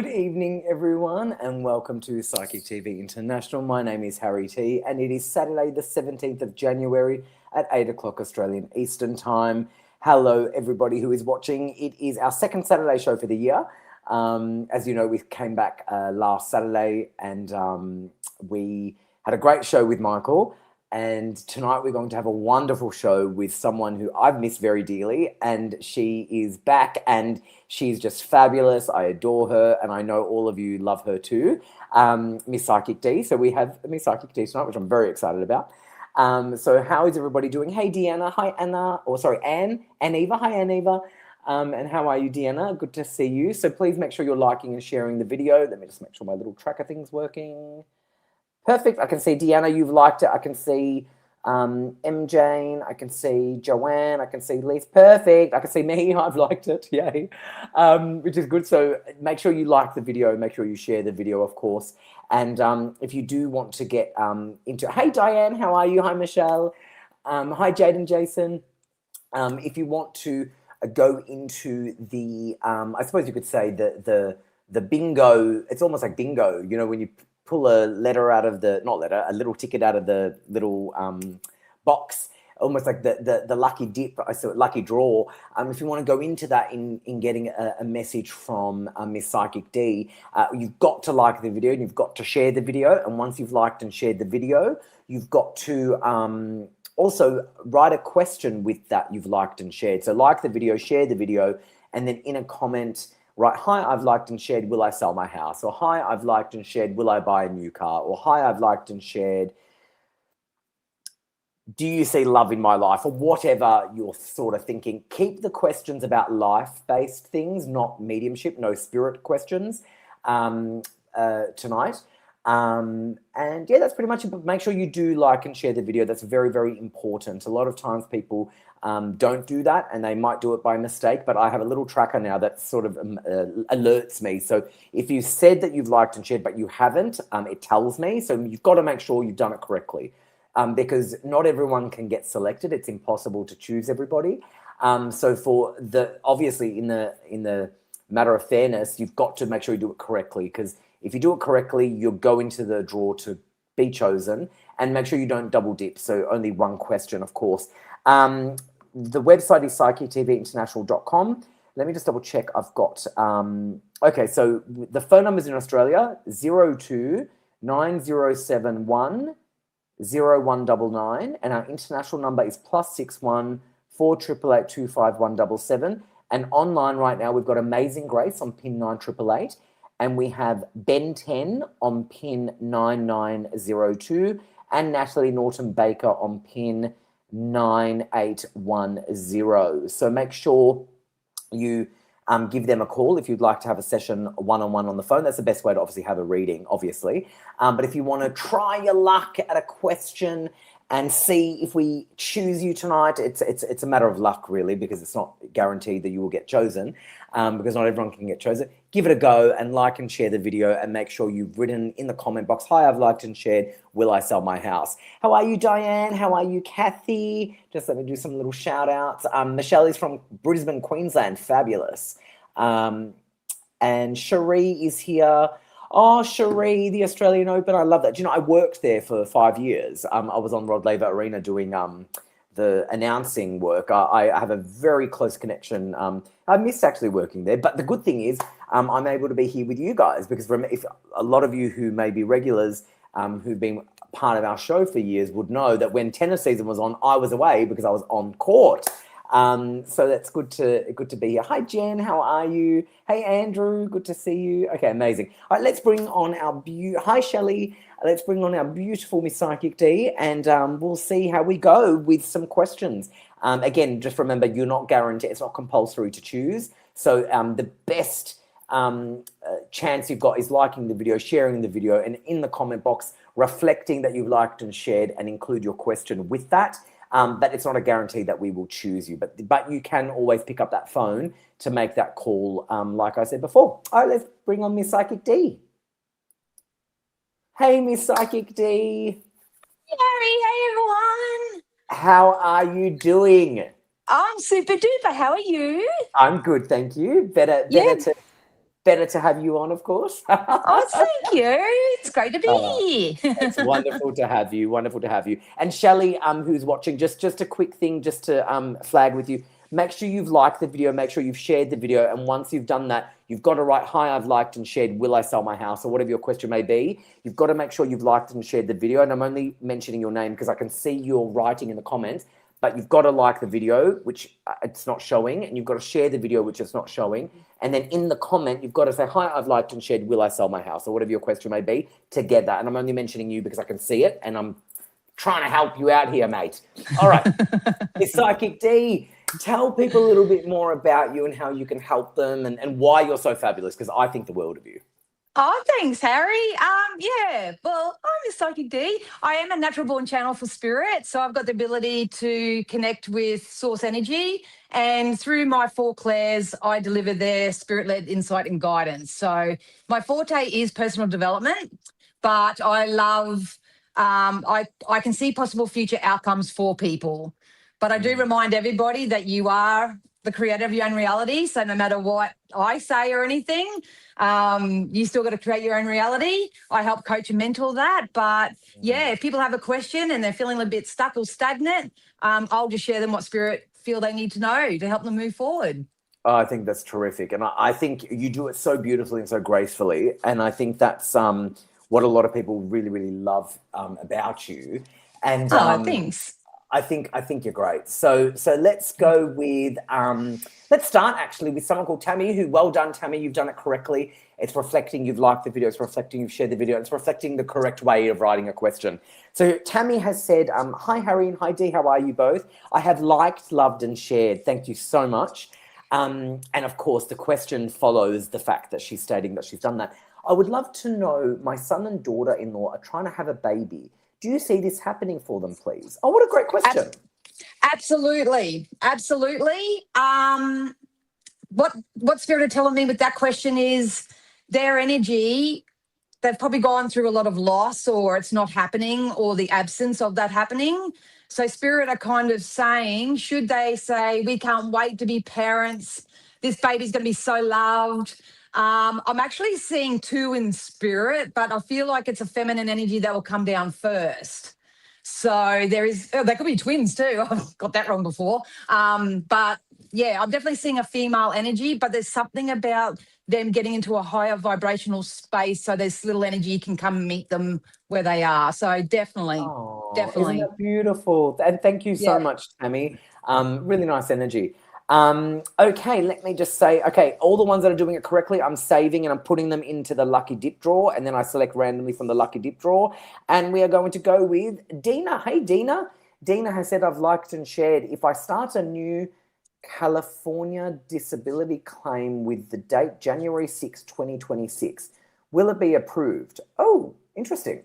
Good evening, everyone, and welcome to Psychic TV International. My name is Harry T, and it is Saturday, the 17th of January at 8 o'clock Australian Eastern Time. Hello, everybody who is watching. It is our second Saturday show for the year. As you know, we came back last Saturday, and we had a great show with Michael. And tonight we're going to have a wonderful show with someone who I've missed very dearly, and she is back, and she's just fabulous. I adore her, and I know all of you love her too, Miss Psychic D. So we have Miss Psychic D tonight, which I'm very excited about. So how is everybody doing? Hey, Deanna. Hi, Anna. Or sorry, Anne. Eva. Hi, Anne Eva. And how are you, Deanna? Good to see you. So please make sure you're liking and sharing the video. Let me just make sure my little tracker thing's working. Perfect. I can see Deanna, you've liked it. I can see M. Jane. I can see Joanne. I can see Lise. Perfect. I can see me. I've liked it. Yay. Which is good. So make sure you like the video. Make sure you share the video, of course. And if you do want to get into... Hey, Diane. How are you? Hi, Michelle. Hi, Jade and Jason. If you want to go into the... I suppose you could say the bingo. It's almost like bingo. You know, when you... pull a letter out of the, not letter, a little ticket out of the little box, almost like the lucky dip, lucky draw. If you want to go into that in getting a message from Miss Psychic D, you've got to like the video and you've got to share the video. And once you've liked and shared the video, you've got to also write a question with that you've liked and shared. So like the video, share the video, and then in a comment, right, hi, I've liked and shared, will I sell my house? Or hi, I've liked and shared, will I buy a new car? Or hi, I've liked and shared, do you see love in my life? Or whatever you're sort of thinking. Keep the questions about life-based things, not mediumship, no spirit questions tonight. And yeah, that's pretty much it. But make sure you do like and share the video. That's very, very important. A lot of times people don't do that, and they might do it by mistake, but I have a little tracker now that sort of alerts me. So if you said that you've liked and shared, but you haven't, it tells me. So you've got to make sure you've done it correctly, because not everyone can get selected. It's impossible to choose everybody. So for obviously in the matter of fairness, you've got to make sure you do it correctly, because if you do it correctly, you'll go into the draw to be chosen, and make sure you don't double dip. So only one question, of course. The website is psychictvinternational.com. Let me just double check. I've got, okay, so the phone numbers in Australia, 02 9071 0199, and our international number is +61 4888 25177. And online right now, we've got Amazing Grace on pin 9888, and we have Ben 10 on pin 9902, and Natalie Norton Baker on pin 9810. So make sure you give them a call if you'd like to have a session one-on-one on the phone. That's the best way to obviously have a reading, obviously. But if you want to try your luck at a question and see if we choose you tonight, it's a matter of luck, really, because it's not guaranteed that you will get chosen, because not everyone can get chosen. Give it a go and like and share the video, and make sure you've written in the comment box, hi, I've liked and shared, will I sell my house? How are you, Diane? How are you, Kathy? Just let me do some little shout outs. Michelle is from Brisbane, Queensland. Fabulous. And Cherie is here. Oh, Cherie, the Australian Open. I love that. Do you know, I worked there for 5 years. I was on Rod Laver Arena doing the announcing work. I have a very close connection. I missed actually working there. But the good thing is I'm able to be here with you guys, because if a lot of you who may be regulars who've been part of our show for years would know that when tennis season was on, I was away because I was on court. So that's good to be here. Hi, Jen. How are you? Hey, Andrew. Good to see you. Okay, amazing. All right, let's bring on our hi, Shelley. Let's bring on our beautiful Miss Psychic D, and we'll see how we go with some questions. Again, just remember, you're not guaranteed. It's not compulsory to choose. So the best chance you've got is liking the video, sharing the video, and in the comment box, reflecting that you've liked and shared, and include your question with that. But it's not a guarantee that we will choose you. But you can always pick up that phone to make that call, like I said before. All right, let's bring on Miss Psychic D. Hey, Miss Psychic D. Hey, Harry. Hey, everyone. How are you doing? I'm super duper. How are you? I'm good, thank you. Better Yeah. to Better to have you on, of course. Oh, thank you. It's great to be here. It's wonderful to have you. Wonderful to have you. And Shelley, who's watching, just a quick thing, just to flag with you. Make sure you've liked the video. Make sure you've shared the video. And once you've done that, you've got to write, "Hi, I've liked and shared. Will I sell my house?" or whatever your question may be. You've got to make sure you've liked and shared the video. And I'm only mentioning your name because I can see your writing in the comments. But you've got to like the video, which it's not showing, and you've got to share the video, which is not showing. And then in the comment, you've got to say, "Hi, I've liked and shared. Will I sell my house?" or whatever your question may be together. And I'm only mentioning you because I can see it, and I'm trying to help you out here, mate. All right. Miss Psychic D, tell people a little bit more about you and how you can help them and why you're so fabulous, because I think the world of you. Oh, thanks, Harry. Yeah, well, I'm Miss Psychic D. I am a natural born channel for spirit, so I've got the ability to connect with source energy, and through my four clairs, I deliver their spirit-led insight and guidance. So my forte is personal development, but I love, I can see possible future outcomes for people. But I do remind everybody that you are the creator of your own reality. So no matter what I say or anything, you still got to create your own reality. I help coach and mentor that. But yeah, if people have a question and they're feeling a bit stuck or stagnant, I'll just share them what spirit feel they need to know to help them move forward. Oh, I think that's terrific. And I think you do it so beautifully and so gracefully. And I think that's what a lot of people really, really love about you. And Thanks. I think you're great. So let's go with let's start actually with someone called Tammy, who, well done, Tammy, you've done it correctly. It's reflecting you've liked the video, it's reflecting you've shared the video, it's reflecting the correct way of writing a question. So Tammy has said, "Hi Harry and hi Dee, how are you both? I have liked, loved and shared. Thank you so much." And of course the question follows the fact that she's stating that she's done that. "I would love to know, my son and daughter-in-law are trying to have a baby. Do you see this happening for them, please?" Oh, what a great question. Absolutely. What spirit are telling me with that question is their energy, they've probably gone through a lot of loss, or it's not happening, or the absence of that happening. So spirit are kind of saying, should they say, "We can't wait to be parents. This baby's going to be so loved." I'm actually seeing two in spirit, but I feel like it's a feminine energy that will come down first. So they could be twins too. I've got that wrong before. But yeah, I'm definitely seeing a female energy, but there's something about them getting into a higher vibrational space, so this little energy can come meet them where they are. So definitely. Isn't that beautiful? And thank you so much, Tammy. Really nice energy. Okay, let me just say, okay, all the ones that are doing it correctly, I'm saving and I'm putting them into the lucky dip drawer, and then I select randomly from the lucky dip drawer. And we are going to go with Dina. Hey, Dina. Dina has said, "I've liked and shared. If I start a new California disability claim with the date January 6, 2026, will it be approved?" Oh, interesting.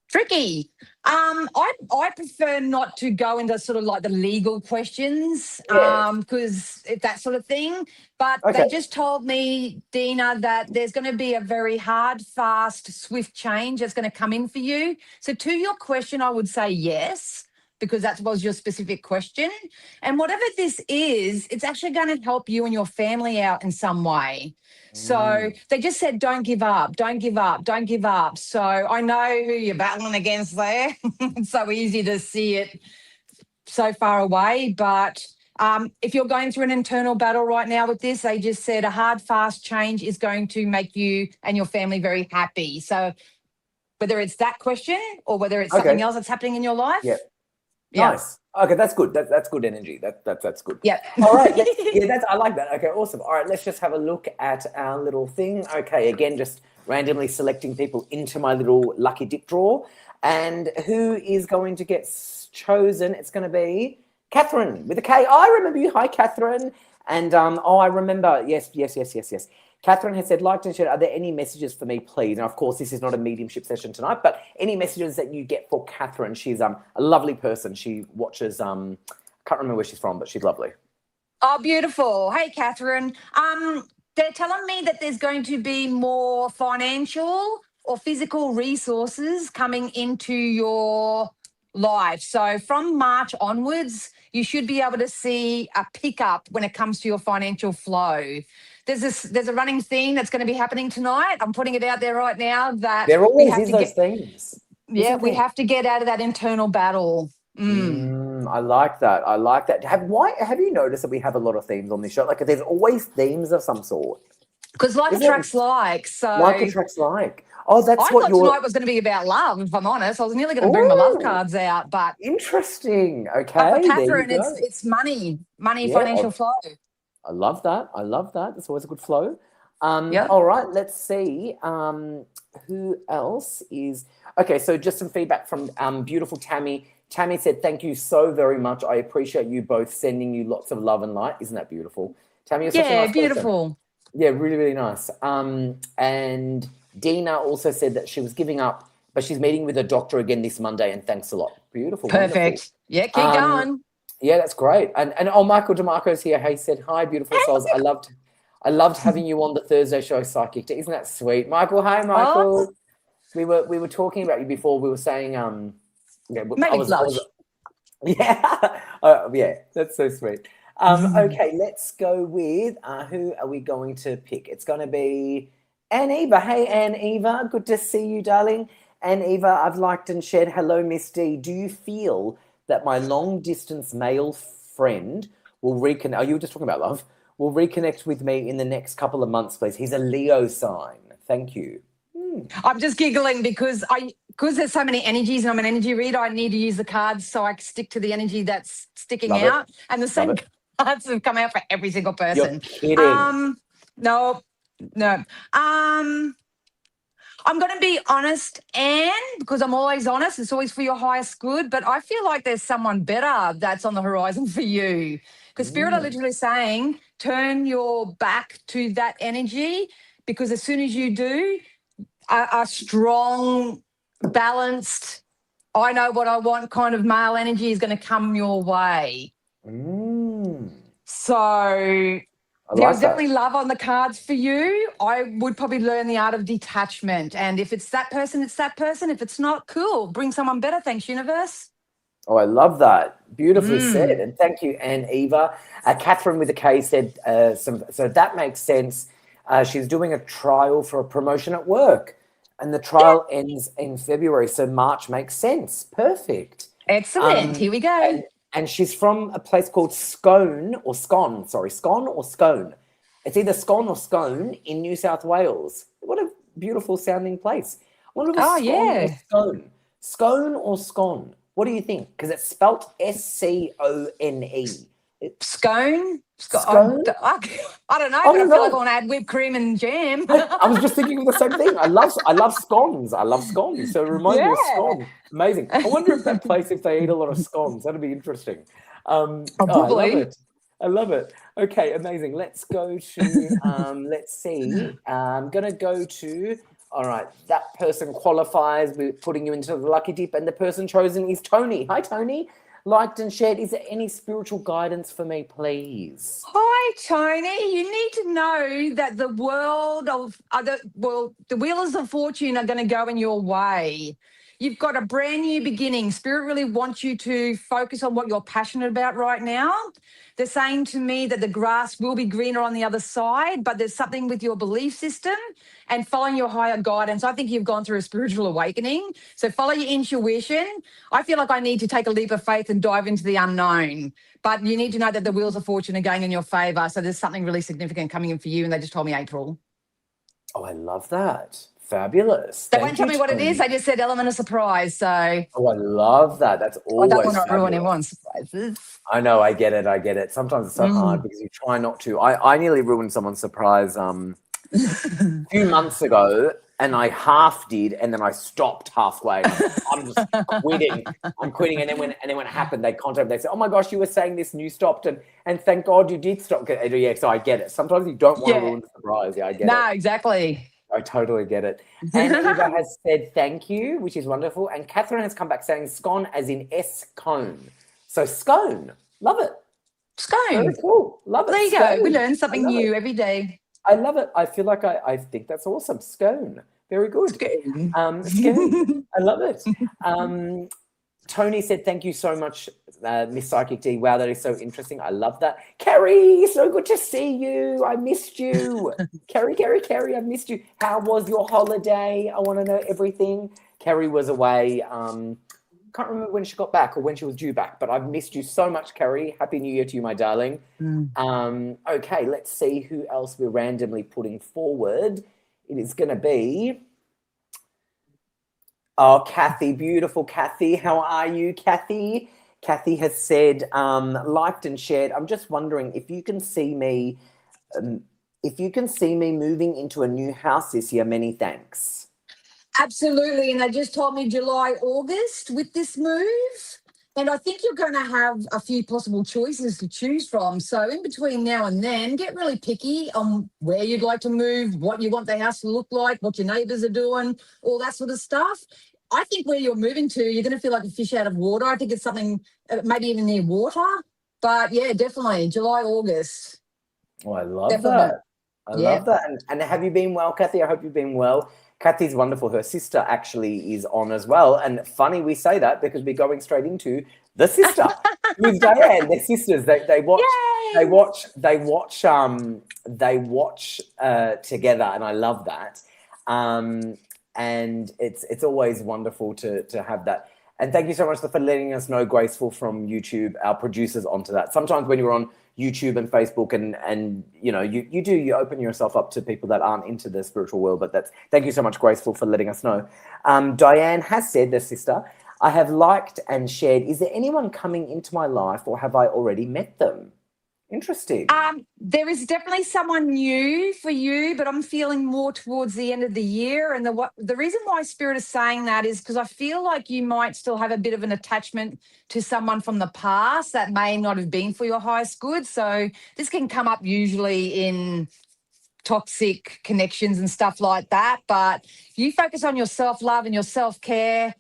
Tricky. I prefer not to go into sort of like the legal questions, because that sort of thing. But they just told me, Dina, that there's going to be a very hard, fast, swift change that's going to come in for you. So to your question, I would say yes, because that was your specific question. And whatever this is, it's actually going to help you and your family out in some way. So they just said, don't give up, don't give up, don't give up. So I know who you're battling against there. It's so easy to see it so far away. But if you're going through an internal battle right now with this, they just said a hard, fast change is going to make you and your family very happy. So whether it's that question or whether it's something else that's happening in your life. Yeah. Nice. Okay, that's good. That's good energy. That's good. Yeah. All right. I like that. Okay, awesome. All right, let's just have a look at our little thing. Okay, again, just randomly selecting people into my little lucky dip drawer. And who is going to get chosen? It's going to be Catherine with a K. I remember you. Hi, Catherine. And I remember. Yes. Catherine has said, "Liked and shared. Are there any messages for me, please?" And of course, this is not a mediumship session tonight, but any messages that you get for Catherine. She's a lovely person. She watches, can't remember where she's from, but she's lovely. Oh, beautiful. Hey, Catherine. They're telling me that there's going to be more financial or physical resources coming into your life. So from March onwards, you should be able to see a pickup when it comes to your financial flow. there's a running theme that's going to be happening tonight. I'm putting it out there right now that There we always have is to those get, themes. yeah, Isn't we there? have to get out of that internal battle. I like that. I like that. Have you noticed that we have a lot of themes on this show? Like there's always themes of some sort. Because like Isn't it? attracts like. So Like attracts like. Oh, that's I what thought you're. tonight was going to be about love, if I'm honest. I was nearly going to bring my love Oh, cards out, but interesting. for Okay, there you Catherine, go. it's money, Yeah, financial flow. I love that. I love that. That's always a good flow. Yep. All right, let's see. Who else is okay? So just some feedback from beautiful Tammy. Tammy said, "Thank you so very much. I appreciate you both sending you lots of love and light. Isn't that beautiful, Tammy? You're such a nice beautiful. person. Yeah, really, really nice. And Dina also said that she was giving up, but she's meeting with a doctor again this Monday. And thanks a lot. Beautiful, Perfect. wonderful. Yeah, keep going. Yeah, that's great. And Michael DeMarco's here. He said, "Hi, beautiful souls. I loved having you on the Thursday show, Psychic. Isn't that sweet, Michael? Hi, Michael. Oh, We were talking about you before. We were saying, yeah, make me blush. yeah, yeah, that's so sweet. Okay, let's go with who are we going to pick? It's going to be Anne Eva. Hey, Anne Eva, good to see you, darling. Anne Eva, I've liked and shared. Hello, Miss D. Do you feel that my long distance male friend will reconnect? Oh, you were just talking about love. Will reconnect with me in the next couple of months, please. He's a Leo sign. Thank you. I'm just giggling because there's so many energies and I'm an energy reader. I need to use the cards so I stick to the energy that's sticking Love it. out. And the Love same it. cards have come out for every single You're person. kidding. No. I'm going to be honest, Anne, because I'm always honest. It's always for your highest good. But I feel like there's someone better that's on the horizon for you. Because Spirit are literally saying, turn your back to that energy, because as soon as you do, a strong, balanced, I know what I want kind of male energy is going to come your way. So there's definitely love on the cards for you. I would probably learn the art of detachment. And if it's that person, it's that person. If it's not, cool. Bring someone better. Thanks, universe. Oh, I love that. Beautifully said. And thank you, Anne Eva. Catherine with a K said, so that makes sense. She's doing a trial for a promotion at work, and the trial ends in February. So March makes sense. Perfect. Excellent. Here we go. And she's from a place called Scone or Scone. It's either Scone or Scone in New South Wales. What a beautiful sounding place. I wonder if it's Scone or Scone. Scone or Scone. What do you think? Because it's spelt S-C-O-N-E. Scone? Scone? I don't know, but I feel like I want to add whipped cream and jam. I was just thinking of the same thing. I love scones. I love scones. So it reminds me of scone. Amazing. I wonder if that place, if they eat a lot of scones, that'd be interesting. Probably. I love it. Okay, amazing. Let's go to, let's see. I'm going to go to, all right, that person qualifies. We're putting you into the lucky dip, and the person chosen is Tony. Hi, Tony. Liked and shared. Is there any spiritual guidance for me, please? Hi, Tony. You need to know that the wheels of fortune are going to go in your way. You've got a brand new beginning. Spirit really wants you to focus on what you're passionate about right now. They're saying to me that the grass will be greener on the other side, but there's something with your belief system and following your higher guidance. I think you've gone through a spiritual awakening. So follow your intuition. I feel like I need to take a leap of faith and dive into the unknown. But you need to know that the wheels of fortune are going in your favor. So there's something really significant coming in for you. And they just told me April. Oh, I love that. Fabulous. They won't tell me what it is. They just said element of surprise. So oh, I love that. That's always I don't want to ruin everyone's surprises. I know, I get it. Sometimes it's so hard because you try not to. I nearly ruined someone's surprise a few months ago, and I half did, and then I stopped halfway. I'm just quitting. I'm quitting. And then when it happened, they contacted me. They said, "Oh my gosh, you were saying this and you stopped, and thank God you did stop." Yeah, so I get it. Sometimes you don't want to ruin the surprise. Yeah, I get it. No, exactly. I totally get it. And Eva has said thank you, which is wonderful. And Catherine has come back saying scone as in S-cone. So scone. Love it. Scone. Very cool. Love it. There you scone. go. We learn something new every day. I love it. I feel like I think that's awesome. Scone. Very good. Scone. Scone. I love it. Tony said, thank you so much, Miss Psychic D. Wow, that is so interesting. I love that. Kerry, so good to see you. I missed you. Kerry, I missed you. How was your holiday? I want to know everything. Kerry was away. Can't remember when she got back or when she was due back, but I've missed you so much, Kerry. Happy New Year to you, my darling. Okay, let's see who else we're randomly putting forward. It is going to be... Oh, Kathy, beautiful Kathy. How are you, Kathy? Kathy has said, liked and shared. I'm just wondering if you can see me, moving into a new house this year. Many thanks. Absolutely. And they just told me July, August with this move. And I think you're going to have a few possible choices to choose from. So in between now and then, get really picky on where you'd like to move, what you want the house to look like, what your neighbours are doing, all that sort of stuff. I think where you're moving to, you're going to feel like a fish out of water. I think it's something maybe even near water. But, yeah, definitely July, August. Oh, I love that. I love that. And have you been well, Kathy? I hope you've been well. Kathy's wonderful. Her sister actually is on as well. And funny we say that because we're going straight into the sister with Diane. They're sisters. They watch together, and I love that. And it's always wonderful to have that. And thank you so much for letting us know, Graceful from YouTube, our producers onto that. Sometimes when you're on YouTube and Facebook and you know, you open yourself up to people that aren't into the spiritual world, but thank you so much, Graceful, for letting us know. Diane has said, the sister, I have liked and shared. Is there anyone coming into my life or have I already met them? Interesting. There is definitely someone new for you, but I'm feeling more towards the end of the year. And the reason why Spirit is saying that is because I feel like you might still have a bit of an attachment to someone from the past that may not have been for your highest good. So this can come up usually in toxic connections and stuff like that. But you focus on your self-love and your self-care.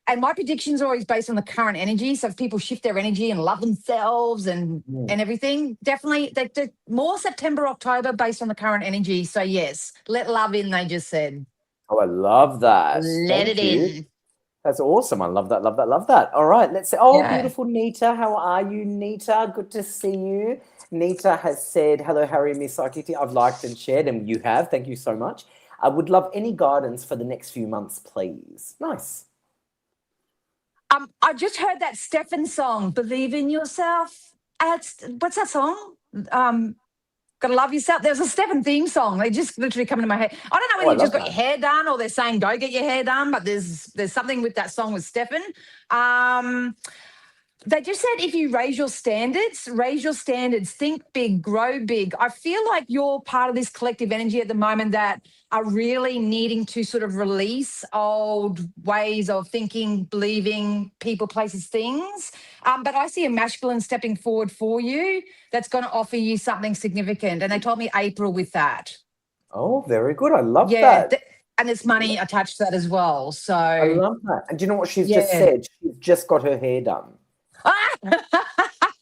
And my predictions are always based on the current energy. So if people shift their energy and love themselves and everything, definitely they're more September, October based on the current energy. So yes, let love in, they just said. Oh, I love that. Let it in. That's awesome. I love that, love that, love that. All right, let's say, beautiful Nita. How are you, Nita? Good to see you. Nita has said, hello, Harry and Miss Psychic. I've liked and shared, and you have. Thank you so much. I would love any guidance for the next few months, please. Nice. I just heard that Stefan song, Believe in Yourself. What's that song? Gotta love yourself. There's a Stefan theme song. They just literally come into my head. I don't know whether you just got your hair done or they're saying go get your hair done, but there's something with that song with Stefan. They just said if you raise your standards, think big, grow big. I feel like you're part of this collective energy at the moment that are really needing to sort of release old ways of thinking, believing, people, places, things. But I see a masculine stepping forward for you that's going to offer you something significant. And they told me April with that. Oh, very good. I love that. And there's money attached to that as well. So I love that. And do you know what she's just said? She's just got her hair done.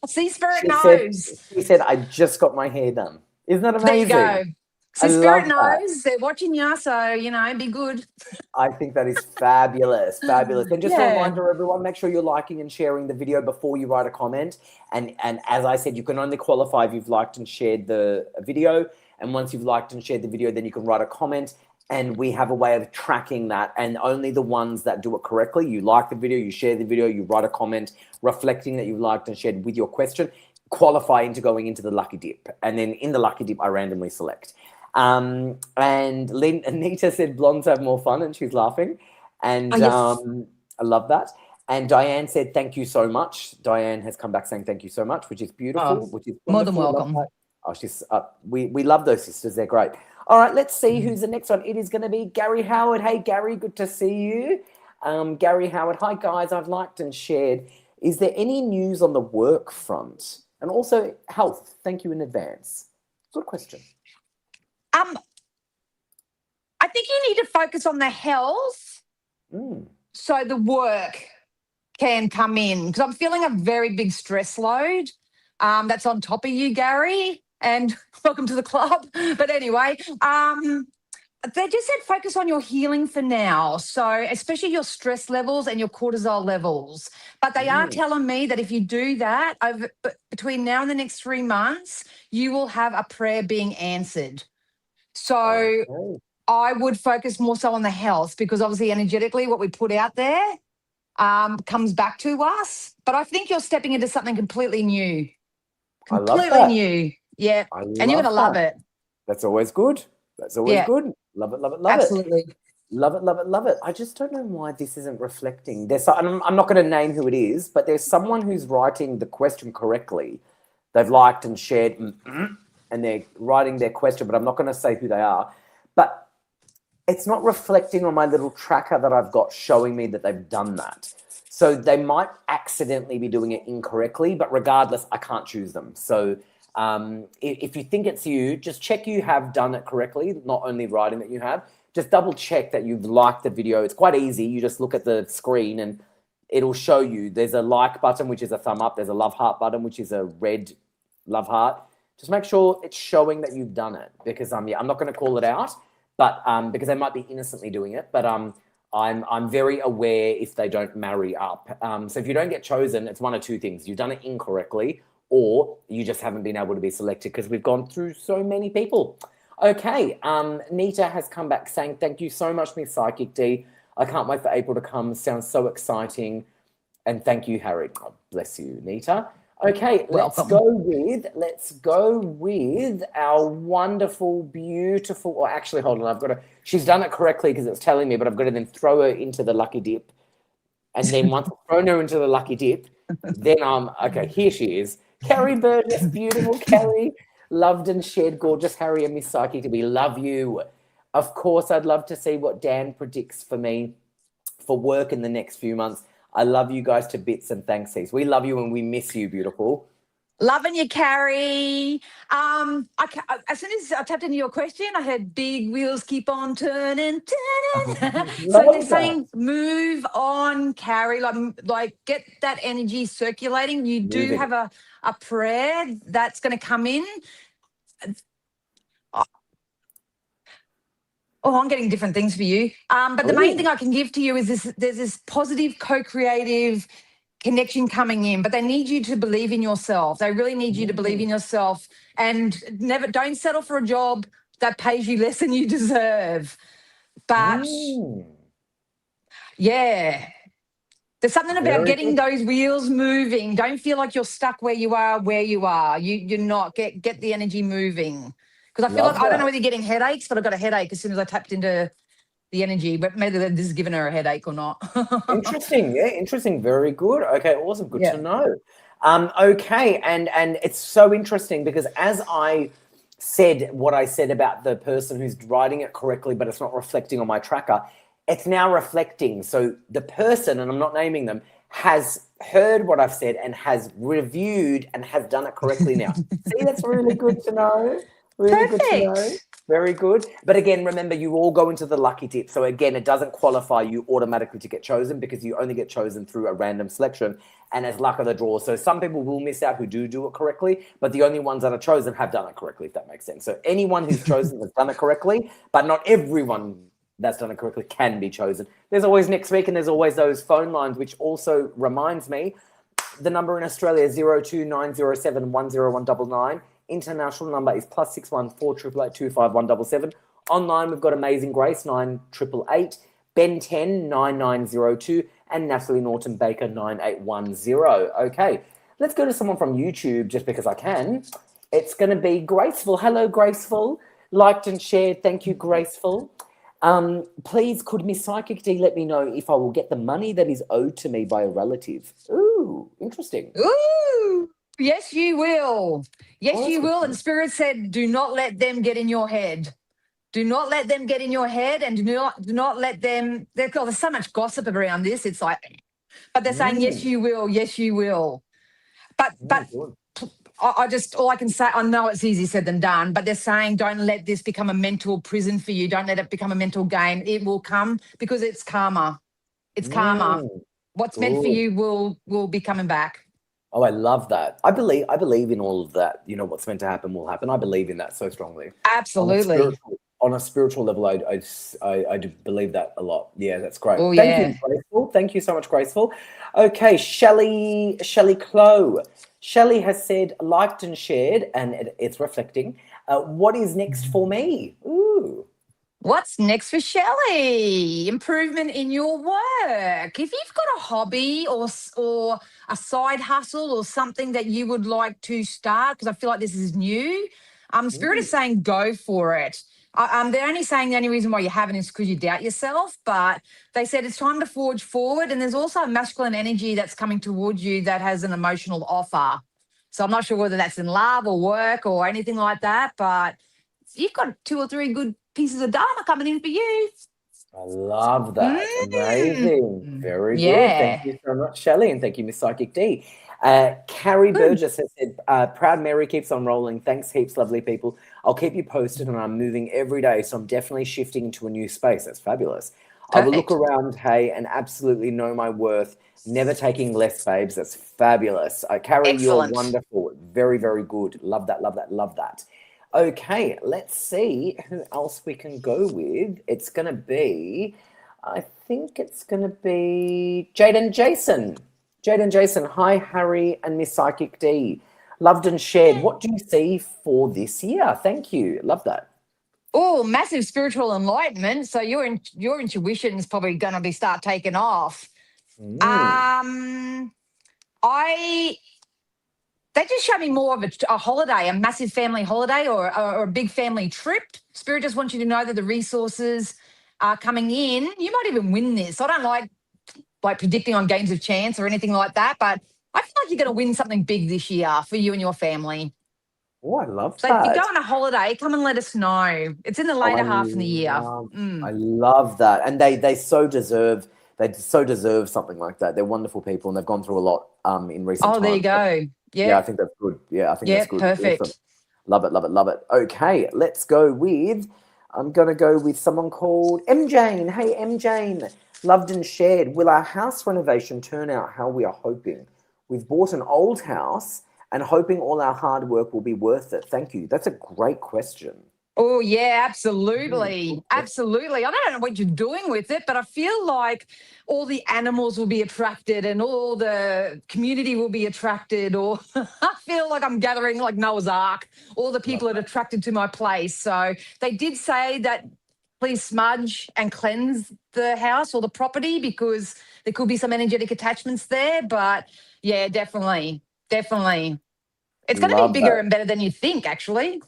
See, Spirit knows. She said, I just got my hair done. Isn't that amazing? There you go. See, Spirit knows. They're watching you, so, you know, be good. I think that is fabulous, fabulous. And just a reminder, everyone, make sure you're liking and sharing the video before you write a comment. And as I said, you can only qualify if you've liked and shared the video. And once you've liked and shared the video, then you can write a comment. And we have a way of tracking that, and only the ones that do it correctly, you like the video, you share the video, you write a comment reflecting that you've liked and shared with your question, qualify into going into the lucky dip. And then in the lucky dip, I randomly select. And Anita said blondes have more fun, and she's laughing. And I love that. And Diane said, thank you so much. Diane has come back saying thank you so much, which is beautiful, which is wonderful. More than welcome. Oh, she's we love those sisters. They're great. All right, let's see who's the next one. It is going to be Gary Howard. Hey, Gary, good to see you. Gary Howard. Hi, guys. I've liked and shared. Is there any news on the work front? And also health. Thank you in advance. Good question. I think you need to focus on the health so the work can come in. Because I'm feeling a very big stress load that's on top of you, Gary. And welcome to the club. But anyway, They just said focus on your healing for now. So, especially your stress levels and your cortisol levels. But they are telling me that if you do that between now and the next 3 months, you will have a prayer being answered. So, Okay. I would focus more so on the health, because obviously, energetically, what we put out there comes back to us. But I think you're stepping into something completely new. I love Completely that. new. Yeah. I And you're love going to love that. it. That's always good. That's always Yeah, good. Love it, love it, love it. absolutely. Love it, love it, love it. I just don't know why this isn't reflecting. I'm not going to name who it is, but there's someone who's writing the question correctly. They've liked and shared, and they're writing their question, but I'm not going to say who they are. But it's not reflecting on my little tracker that I've got showing me that they've done that. So they might accidentally be doing it incorrectly, but regardless, I can't choose them. So if you think it's you, just check you have done it correctly, not only writing that you have. Just double check that you've liked the video. It's quite easy. You just look at the screen and it'll show you. There's a like button, which is a thumb up. There's a love heart button, which is a red love heart. Just make sure it's showing that you've done it, because I'm not going to call it out, but because they might be innocently doing it. But I'm very aware if they don't marry up. So if you don't get chosen, it's one of two things: you've done it incorrectly, or you just haven't been able to be selected, because we've gone through so many people. Okay, Nita has come back saying, thank you so much, Miss Psychic D. I can't wait for April to come. Sounds so exciting. And thank you, Harry. God bless you, Nita. Okay, Welcome. let's go with our wonderful, beautiful, or actually, hold on, she's done it correctly because it's telling me, but I've got to then throw her into the lucky dip. And then once I've thrown her into the lucky dip, then okay, here she is. Carrie Burgess, beautiful Carrie. Loved and shared, gorgeous Harry and Miss Psyche. We love you. Of course, I'd love to see what Dan predicts for me for work in the next few months. I love you guys to bits, and thanks heaps. We love you and we miss you, beautiful. Loving you, Carrie. As soon as I tapped into your question, I heard big wheels keep on turning. So they're saying move on, Carrie. Like get that energy circulating. You do have a prayer that's going to come in. Oh, I'm getting different things for you. But the main thing I can give to you is this: there's this positive, co-creative connection coming in, but they need you to believe in yourself. They really need you to believe in yourself, and don't settle for a job that pays you less than you deserve. But yeah, there's something about getting those wheels moving. Don't feel like you're stuck where you are. You're not. Get the energy moving. Because I feel like I don't know whether you're getting headaches, but I've got a headache as soon as I tapped into the energy. But maybe this is giving her a headache or not. Interesting. Yeah, interesting. Very good. Okay, awesome. Good to know. Okay, and it's so interesting because as I said what I said about the person who's writing it correctly, but it's not reflecting on my tracker, it's now reflecting. So the person, and I'm not naming them, has heard what I've said and has reviewed and has done it correctly now. See, that's really good to know. Really good to know. Very good. But again, remember, you all go into the lucky dip. So again, it doesn't qualify you automatically to get chosen, because you only get chosen through a random selection and as luck of the draw. So some people will miss out who do it correctly, but the only ones that are chosen have done it correctly, if that makes sense. So anyone who's chosen has done it correctly, but not everyone that's done it correctly can be chosen. There's always next week, and there's always those phone lines, which also reminds me, the number in Australia is 02907 10199. International number is +61 488 25177. Online, we've got Amazing Grace 9888, Ben 10 9902, and Natalie Norton Baker 9810. Okay, let's go to someone from YouTube just because I can. It's going to be Graceful. Hello, Graceful. Liked and shared. Thank you, Graceful. Please, could Miss Psychic D let me know if I will get the money that is owed to me by a relative? Ooh, interesting. Ooh. Yes, you will. Yes, you will. And Spirit said, do not let them get in your head. Do not let them get in your head, and do not let them. There's so much gossip around this. It's like, but they're saying, yes, you will. Yes, you will. But all I can say, I know it's easier said than done, but they're saying, don't let this become a mental prison for you. Don't let it become a mental game. It will come because it's karma. It's karma. What's meant for you will be coming back. Oh, I love that. I believe in all of that. You know, what's meant to happen will happen. I believe in that so strongly. Absolutely. on a spiritual level, I do believe that a lot. Yeah, that's great. Oh, Thank yeah. you, Graceful. Thank you so much, Graceful. Okay, Shelley Clow. Shelley has said, liked and shared, and it's reflecting. What is next for me? Ooh. What's next for Shelley? Improvement in your work. If you've got a hobby or a side hustle or something that you would like to start, because I feel like this is new, Spirit is saying go for it. They're only saying the only reason why you haven't is because you doubt yourself, but they said it's time to forge forward. And there's also a masculine energy that's coming towards you that has an emotional offer. So I'm not sure whether that's in love or work or anything like that, but you've got 2 or 3 good pieces of dharma coming in for you. I love that. Amazing. Very good. Thank Yeah. you so much, Shelley, and thank you, Miss Psychic D. Carrie Good. Burgess has said, Proud Mary keeps on rolling. Thanks heaps, lovely people. I'll keep you posted, and I'm moving every day, so I'm definitely shifting into a new space. That's fabulous. I will look Perfect. around, hey, and absolutely know my worth. Never taking less, babes. That's fabulous. Carrie, you're Excellent. wonderful. Very, very good. Love that, love that, love that. Okay, let's see who else we can go with. It's going to be, I think it's going to be Jaden Jason. Jaden Jason, hi, Harry and Miss Psychic D. Loved and shared. What do you see for this year? Thank you. Love that. Oh, massive spiritual enlightenment. So your intuition is probably going to be start taking off. Mm. They just showed me more of a holiday, a massive family holiday or a big family trip. Spirit just wants you to know that the resources are coming in. You might even win this. I don't like predicting on games of chance or anything like that, but I feel like you're going to win something big this year for you and your family. Oh, I love So if you go that. on a holiday, come and let us know. It's in the Oh, later half of the year. I love that. And they so deserve something like that. They're wonderful people and they've gone through a lot in recent Oh, there you times. go. Yeah, I Yep. think that's good. Yeah, I think that's Yep. good. Awesome. Perfect. Love it, love it, love it. Okay, let's go with, I'm going to go with someone called M. Jane. Hey, M. Jane. Loved and shared. Will our house renovation turn out how we are hoping? We've bought an old house and hoping all our hard work will be worth it. Thank you. That's a great question. Oh, yeah, Good absolutely. question. Absolutely. I don't know what you're doing with it, but I feel like all the animals will be attracted and all the community will be attracted. Or I feel like I'm gathering like Noah's Ark, all the Love people that are attracted to my place. So they did say that please smudge and cleanse the house or the property because there could be some energetic attachments there. But yeah, definitely. Definitely. It's going to be love bigger that. and better than you think, actually.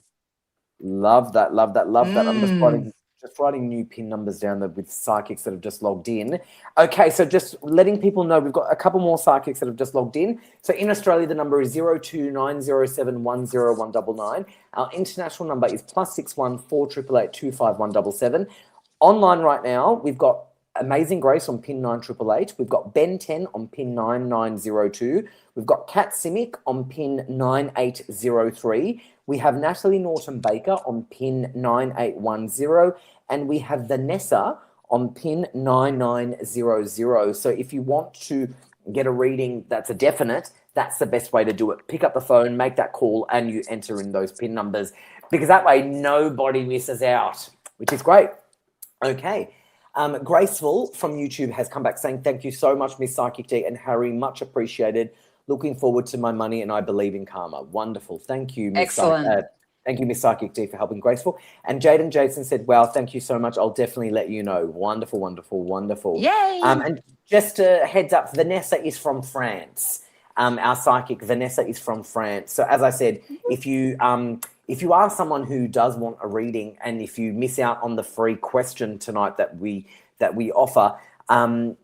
Love that, love that, love that. I'm Mm. just writing new pin numbers down there with psychics that have just logged in. Okay, so just letting people know we've got a couple more psychics that have just logged in. So in Australia, the number is 0290710199. Our international number is +61 488825177. Online right now, we've got Amazing Grace on pin 9888. We've got Ben 10 on pin 9902. We've got Kat Simic on pin 9803. We have Natalie Norton Baker on pin 9810. And we have Vanessa on pin 9900. So if you want to get a reading that's a definite, that's the best way to do it. Pick up the phone, make that call, and you enter in those pin numbers because that way nobody misses out, which is great. Okay. Graceful from YouTube has come back saying, thank you so much, Miss Psychic D and Harry. Much appreciated. Looking forward to my money and I believe in karma. Wonderful. Thank you, Excellent. thank you, Miss Psychic D, for helping Graceful. And Jaden Jason said, wow, thank you so much. I'll definitely let you know. Wonderful, wonderful, wonderful. Yay. And just a heads up, Vanessa is from France. Our psychic, Vanessa, is from France. So as I said, if you are someone who does want a reading and if you miss out on the free question tonight that we offer,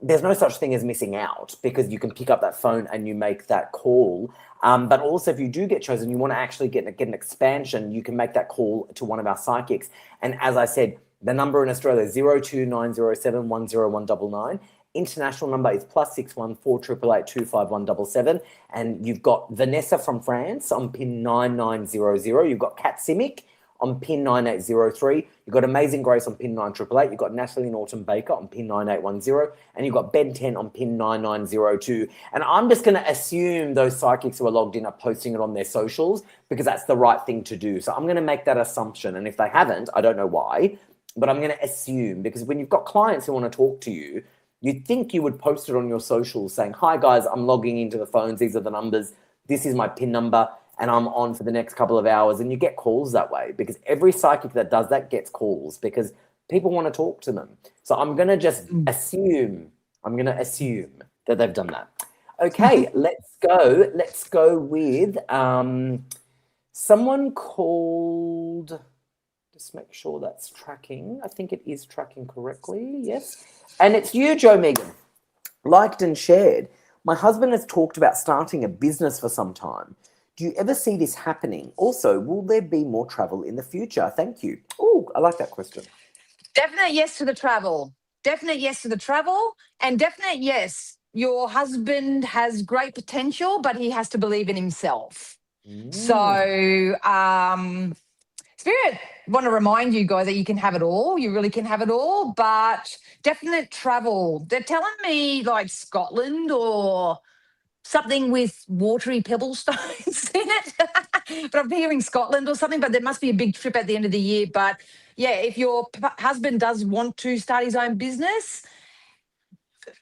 there's no such thing as missing out because you can pick up that phone and you make that call. But also if you do get chosen, you want to actually get an expansion, you can make that call to one of our psychics. And as I said, the number in Australia is 0290710199. International number is +61 488825177. And you've got Vanessa from France on pin 9900. You've got Kat Simic on pin 9803. You've got Amazing Grace on pin 9888. You've got Natalie Norton Baker on pin 9810. And you've got Ben 10 on pin 9902. And I'm just going to assume those psychics who are logged in are posting it on their socials because that's the right thing to do. So I'm going to make that assumption. And if they haven't, I don't know why, but I'm going to assume, because when you've got clients who want to talk to you, you'd think you would post it on your socials saying, hi guys, I'm logging into the phones. These are the numbers. This is my PIN number. And I'm on for the next couple of hours. And you get calls that way because every psychic that does that gets calls because people want to talk to them. So I'm going to just assume that they've done that. Okay, let's go. Let's go with someone called, just make sure that's tracking. I think it is tracking correctly. Yes. And it's you, Joe Megan. Liked and shared. My husband has talked about starting a business for some time. Do you ever see this happening? Also, will there be more travel in the future? Thank you. Oh, I like that question. Definite yes to the travel. Definite yes to the travel. And definite yes, your husband has great potential, but he has to believe in himself. So, Spirit want to remind you guys that you can have it all. You really can have it all, but definite travel. They're telling me like Scotland or something with watery pebble stones in it. But I'm hearing Scotland or something, but there must be a big trip at the end of the year. But yeah, if your husband does want to start his own business,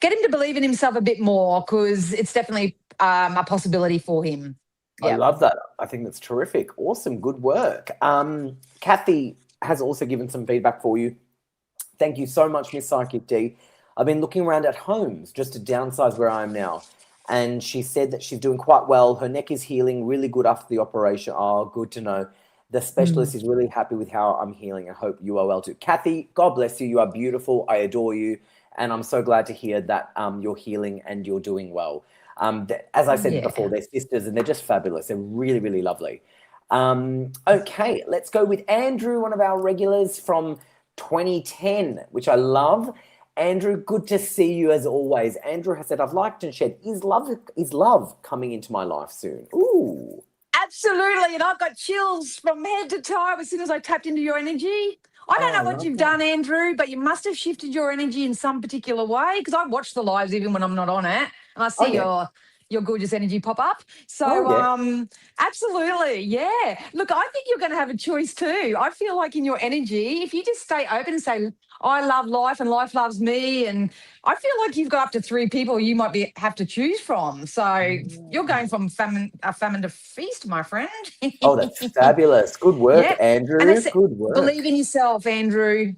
get him to believe in himself a bit more because it's definitely a possibility for him. Yep. I love that. I think that's terrific. Awesome. Good work. Kathy has also given some feedback for you. Thank you so much, Miss Psychic D. I've been looking around at homes just to downsize where I am now. And she said that she's doing quite well. Her neck is healing really good after the operation. Oh, good to know. The specialist is really happy with how I'm healing. I hope you are well too. Kathy, God bless you. You are beautiful. I adore you. And I'm so glad to hear that you're healing and you're doing well. As I said before, they're sisters and they're just fabulous. They're really, really lovely. Okay, let's go with Andrew, one of our regulars from 2010, which I love. Andrew, good to see you as always. Andrew has said, I've liked and shared. Is love coming into my life soon? Ooh. Absolutely. And I've got chills from head to toe as soon as I tapped into your energy. I don't know what you've done, Andrew, but you must have shifted your energy in some particular way because I watch the lives even when I'm not on it. And I see your gorgeous energy pop up. So absolutely, yeah. Look, I think you're going to have a choice too. I feel like in your energy, if you just stay open and say, I love life and life loves me, and I feel like you've got up to 3 people you might have to choose from. So you're going from famine to feast, my friend. Oh, that's fabulous. Good work, Andrew. And good work. Believe in yourself, Andrew.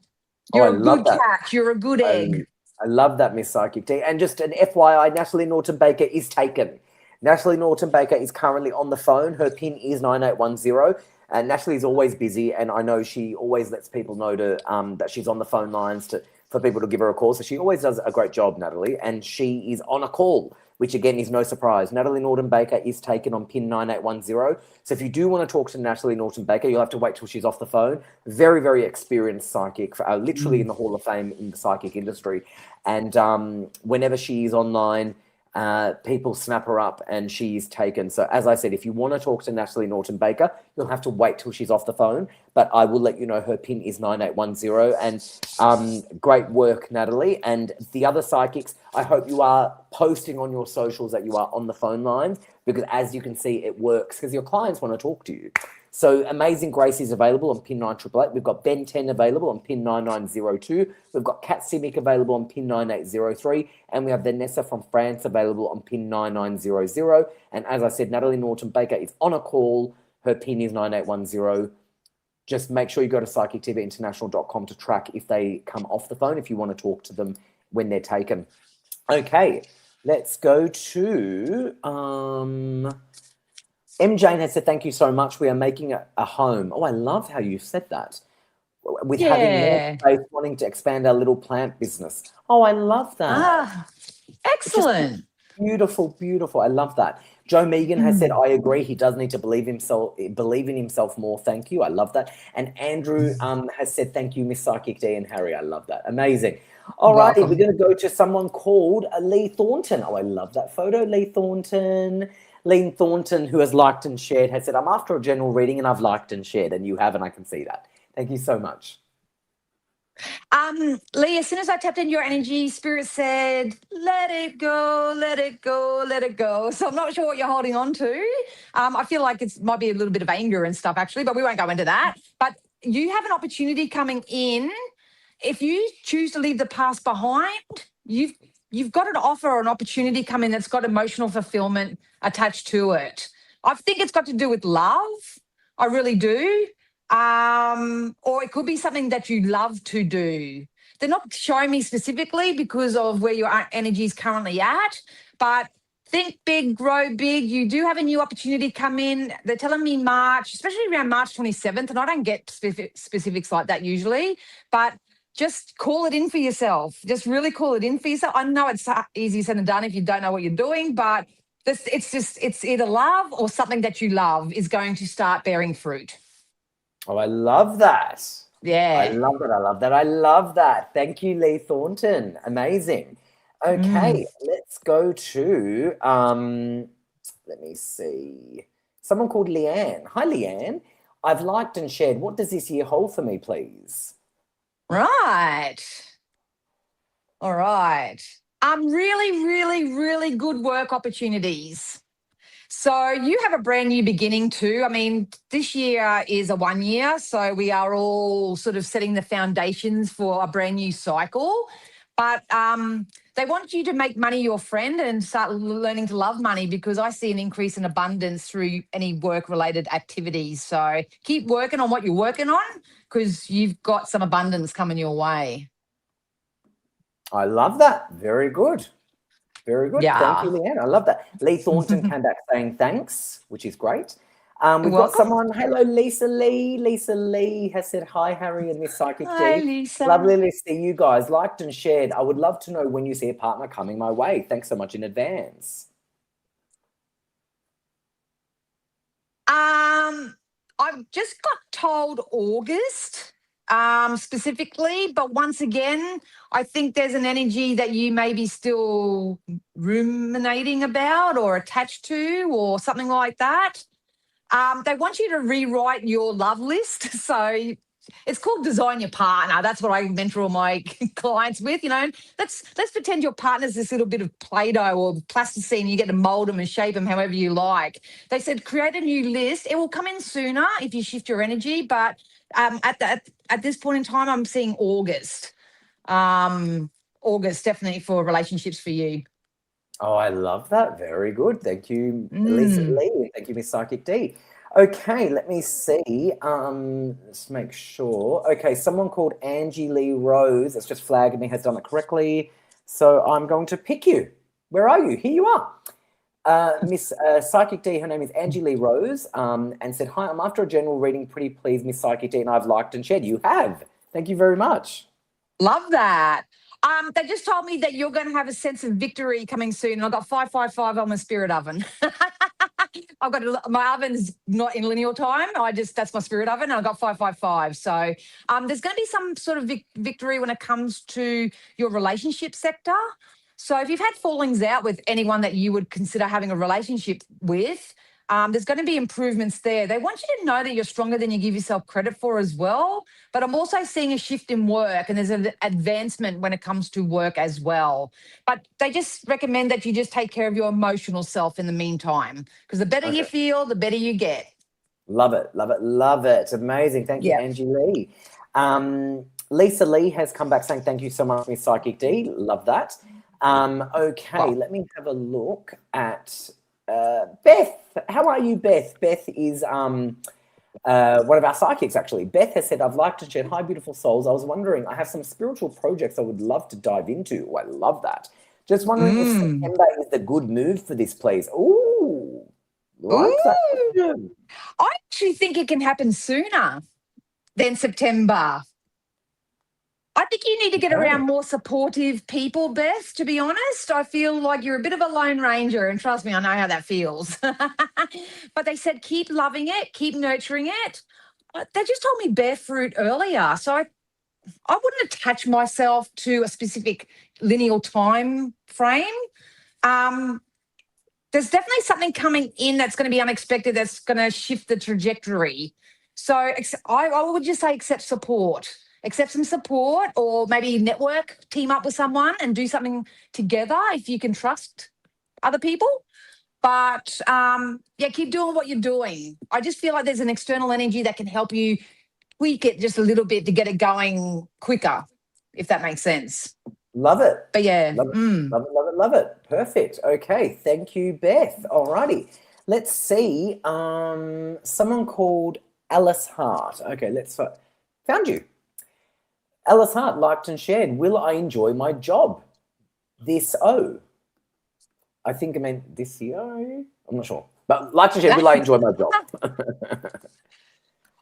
You're a good cat. You're a good egg. I love that, Miss Psychic D. And just an FYI, Natalie Norton Baker is taken. Natalie Norton Baker is currently on the phone. Her PIN is 9810. And Natalie's always busy, and I know she always lets people know that she's on the phone lines for people to give her a call. So she always does a great job, Natalie, and she is on a call, which again is no surprise. Natalie Norton Baker is taken on PIN 9810. So if you do want to talk to Natalie Norton Baker, you'll have to wait till she's off the phone. Very, very experienced psychic, literally in the Hall of Fame in the psychic industry. And whenever she's online, people snap her up and she's taken. So as I said, if you want to talk to Natalie Norton Baker, you'll have to wait till she's off the phone. But I will let you know her PIN is 9810. And great work, Natalie. And the other psychics, I hope you are posting on your socials that you are on the phone lines, because as you can see, it works because your clients want to talk to you. So Amazing Grace is available on PIN 9888. We've got Ben 10 available on PIN 9902. We've got Kat Simic available on PIN 9803. And we have Vanessa from France available on PIN 9900. And as I said, Natalie Norton Baker is on a call. Her PIN is 9810. Just make sure you go to psychictvinternational.com to track if they come off the phone, if you want to talk to them when they're taken. Okay, let's go to... M. Jane has said, thank you so much. We are making a home. Oh, I love how you said that. With having more space, wanting to expand our little plant business. Oh, I love that. Excellent. Beautiful, beautiful. I love that. Joe Megan has said, I agree. He does need to believe in himself more. Thank you. I love that. And Andrew has said, thank you, Miss Psychic D and Harry. I love that. Amazing. All right, we're going to go to someone called Lee Thornton. Oh, I love that photo, Lee Thornton. Lean Thornton, who has liked and shared, has said, I'm after a general reading and I've liked and shared, and you have, and I can see that. Thank you so much. Lee, as soon as I tapped in your energy, Spirit said, let it go, let it go, let it go. So I'm not sure what you're holding on to. I feel like it might be a little bit of anger and stuff, actually, but we won't go into that. But you have an opportunity coming in. If you choose to leave the past behind, you've got an offer or an opportunity coming that's got emotional fulfillment attached to it. I think it's got to do with love. I really do. Or it could be something that you love to do. They're not showing me specifically because of where your energy is currently at, but think big, grow big. You do have a new opportunity come in. They're telling me March, especially around March 27th, and I don't get specifics like that usually, but just call it in for yourself. Just really call it in for yourself. I know it's easy said than done if you don't know what you're doing, but it's either love or something that you love is going to start bearing fruit. Oh, I love that. Yeah. I love that. I love that. I love that. Thank you, Lee Thornton. Amazing. Okay, let's go to, let me see. Someone called Leanne. Hi, Leanne. I've liked and shared. What does this year hold for me, please? Right. All right. Really, really, really good work opportunities. So you have a brand new beginning too. I mean, this year is a 1 year, so we are all sort of setting the foundations for a brand new cycle. But they want you to make money your friend and start learning to love money, because I see an increase in abundance through any work-related activities. So keep working on what you're working on, because you've got some abundance coming your way. I love that. Very good. Very good. Yeah. Thank you, Leanne. I love that. Lee Thornton came back saying thanks, which is great. We've got someone. Hello, Lisa Lee. Lisa Lee has said, hi, Harry and Miss Psychic Hi, D. Lisa. Lovely to see you guys. Liked and shared. I would love to know when you see a partner coming my way. Thanks so much in advance. I've just got told August specifically, but once again, I think there's an energy that you may be still ruminating about or attached to or something like that. They want you to rewrite your love list. So it's called Design Your Partner. That's what I mentor all my clients with. You know, let's pretend your partner's this little bit of Play-Doh or plasticine. You get to mold them and shape them however you like. They said create a new list. It will come in sooner if you shift your energy, but at this point in time, I'm seeing August. August definitely for relationships for you. Oh, I love that. Very good. Thank you, Lisa Lee. Thank you, Miss Psychic D. Okay, let me see. Let's make sure. Okay, someone called Angie Lee Rose that's just flagged me has done it correctly. So I'm going to pick you. Where are you? Here you are. Miss Psychic D, her name is Angie Lee Rose, and said, hi, I'm after a general reading. Pretty please, Miss Psychic D, and I've liked and shared. You have. Thank you very much. Love that. They just told me that you're going to have a sense of victory coming soon. And I've got 555 on my spirit oven. I've got my oven's not in lineal time. That's my spirit oven, and I've got 555. So there's going to be some sort of victory when it comes to your relationship sector. So if you've had fallings out with anyone that you would consider having a relationship with, there's going to be improvements there. They want you to know that you're stronger than you give yourself credit for as well. But I'm also seeing a shift in work, and there's an advancement when it comes to work as well. But they just recommend that you just take care of your emotional self in the meantime, because the better you feel, the better you get. Love it, love it, love it. Amazing. Thank you, Angie Lee. Lisa Lee has come back saying, thank you so much, Miss Psychic D. Love that. Okay, let me have a look at Beth. How are you, Beth? Beth is one of our psychics, actually. Beth has said, I've liked to share. Hi, beautiful souls. I was wondering, I have some spiritual projects I would love to dive into. Oh, I love that. Just wondering if September is the good move for this, please. Ooh, like that. I actually think it can happen sooner than September. I think you need to get around more supportive people, Beth, to be honest. I feel like you're a bit of a lone ranger, and trust me, I know how that feels. But they said keep loving it, keep nurturing it. They just told me bear fruit earlier. So I wouldn't attach myself to a specific lineal time frame. there's definitely something coming in that's going to be unexpected, that's going to shift the trajectory. So I would just say accept support. Accept some support, or maybe network, team up with someone and do something together if you can trust other people. But yeah, keep doing what you're doing. I just feel like there's an external energy that can help you tweak it just a little bit to get it going quicker, if that makes sense. Love it. But yeah. Love it. Love it, love it, love it. Perfect. Okay. Thank you, Beth. Alrighty. Let's see. Someone called Alice Hart. Okay, found you. Alice Hart liked and shared. Will I enjoy my job? I think I meant this year. I'm not sure. But liked and shared, will I enjoy my job?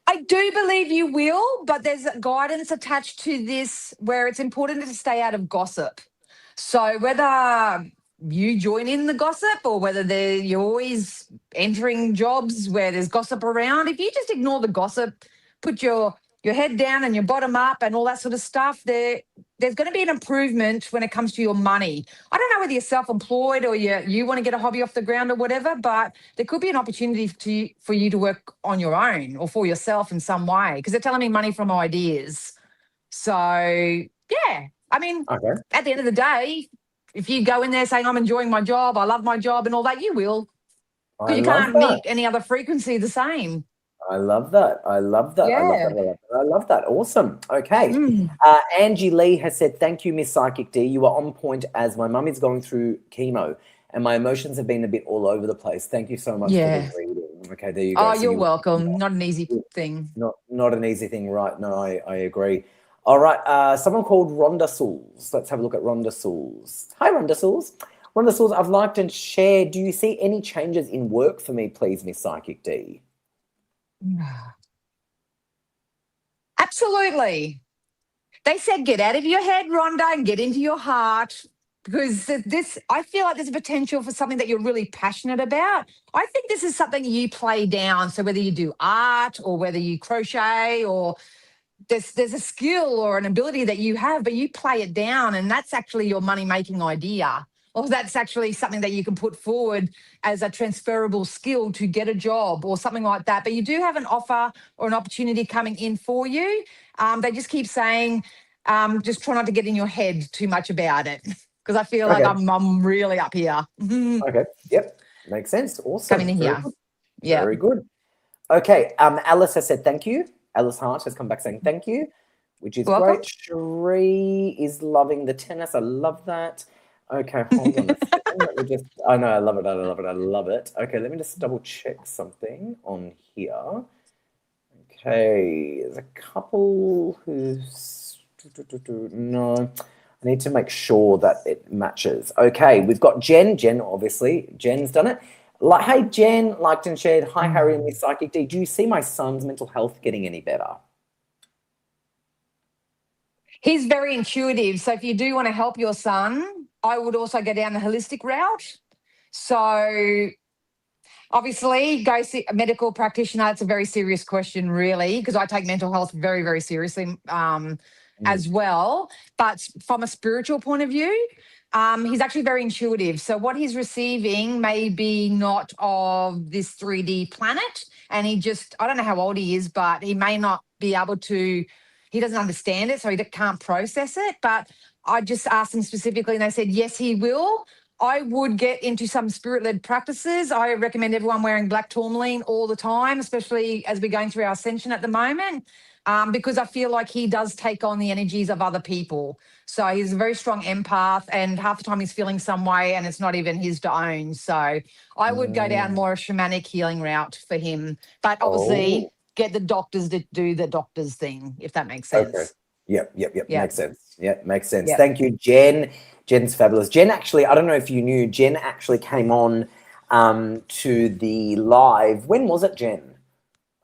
I do believe you will, but there's guidance attached to this where it's important to stay out of gossip. So whether you join in the gossip or whether you're always entering jobs where there's gossip around, if you just ignore the gossip, put your head down and your bottom up and all that sort of stuff, there's going to be an improvement when it comes to your money. I don't know whether you're self-employed or you want to get a hobby off the ground or whatever, but there could be an opportunity for you to work on your own or for yourself in some way, because they're telling me money from ideas. So, yeah, I mean, At the end of the day, if you go in there saying, I'm enjoying my job, I love my job and all that, you will. Because you can't meet any other frequency the same. I love that. I love that. Yeah. I love that. I love that. Awesome. Okay. Angie Lee has said, thank you, Miss Psychic D. You are on point as my mum is going through chemo and my emotions have been a bit all over the place. Thank you so much for the reading. Okay, there you go. Oh, you're welcome. Not an easy thing. Not an easy thing, right? No, I agree. All right. Someone called Rhonda Souls. Let's have a look at Rhonda Souls. Hi, Rhonda Souls. Rhonda Souls, I've liked and shared. Do you see any changes in work for me, please, Miss Psychic D? Absolutely. They said get out of your head, Rhonda, and get into your heart, because I feel like there's a potential for something that you're really passionate about. I think this is something you play down. So whether you do art or whether you crochet, or there's a skill or an ability that you have, but you play it down, and that's actually your money-making idea. Or that's actually something that you can put forward as a transferable skill to get a job or something like that. But you do have an offer or an opportunity coming in for you. They just keep saying, just try not to get in your head too much about it, because I feel like I'm really up here. Okay. Yep. Makes sense. Awesome. Coming in here. Yeah. Very good. Okay. Alice has said thank you. Alice Hart has come back saying thank you, which is great. Cherie is loving the tennis. I love that. Okay, hold on a second. I know, I love it. I love it. I love it. Okay, let me just double check something on here. Okay, there's a couple who's no. I need to make sure that it matches. Okay, we've got Jen. Jen, obviously, Jen's done it. Hey, Jen, liked and shared. Hi, Harry and Miss Psychic D. Do you see my son's mental health getting any better? He's very intuitive. So if you do want to help your son, I would also go down the holistic route. So obviously go see a medical practitioner. It's a very serious question, really, because I take mental health very, very seriously as well. But from a spiritual point of view, he's actually very intuitive. So what he's receiving may be not of this 3D planet. And I don't know how old he is, but he may not be able to, he doesn't understand it, so he can't process it. But I just asked him specifically and they said, yes, he will. I would get into some spirit-led practices. I recommend everyone wearing black tourmaline all the time, especially as we're going through our ascension at the moment, because I feel like he does take on the energies of other people. So he's a very strong empath, and half the time he's feeling some way and it's not even his to own. So I would go down more a shamanic healing route for him. But obviously get the doctors to do the doctor's thing, if that makes sense. Okay. Yep. Makes sense. Yep, makes sense. Yep. Thank you, Jen. Jen's fabulous. Jen actually, I don't know if you knew, Jen actually came on to the live. When was it, Jen?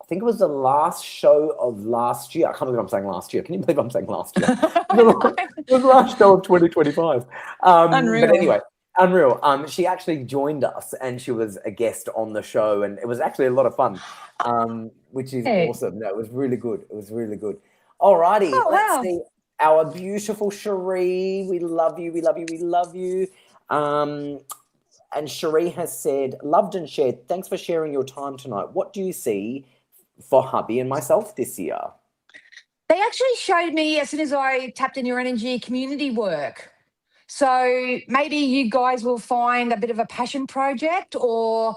I think it was the last show of last year. I can't believe I'm saying last year. Can you believe I'm saying last year? It was the last show of 2025. Unreal. But anyway, unreal. She actually joined us and she was a guest on the show, and it was actually a lot of fun, which is awesome. No, it was really good. It was really good. Alrighty, let's see. Our beautiful Cherie, we love you, we love you, we love you. And Cherie has said, loved and shared. Thanks for sharing your time tonight. What do you see for hubby and myself this year? They actually showed me as soon as I tapped in your energy community work. So maybe you guys will find a bit of a passion project, or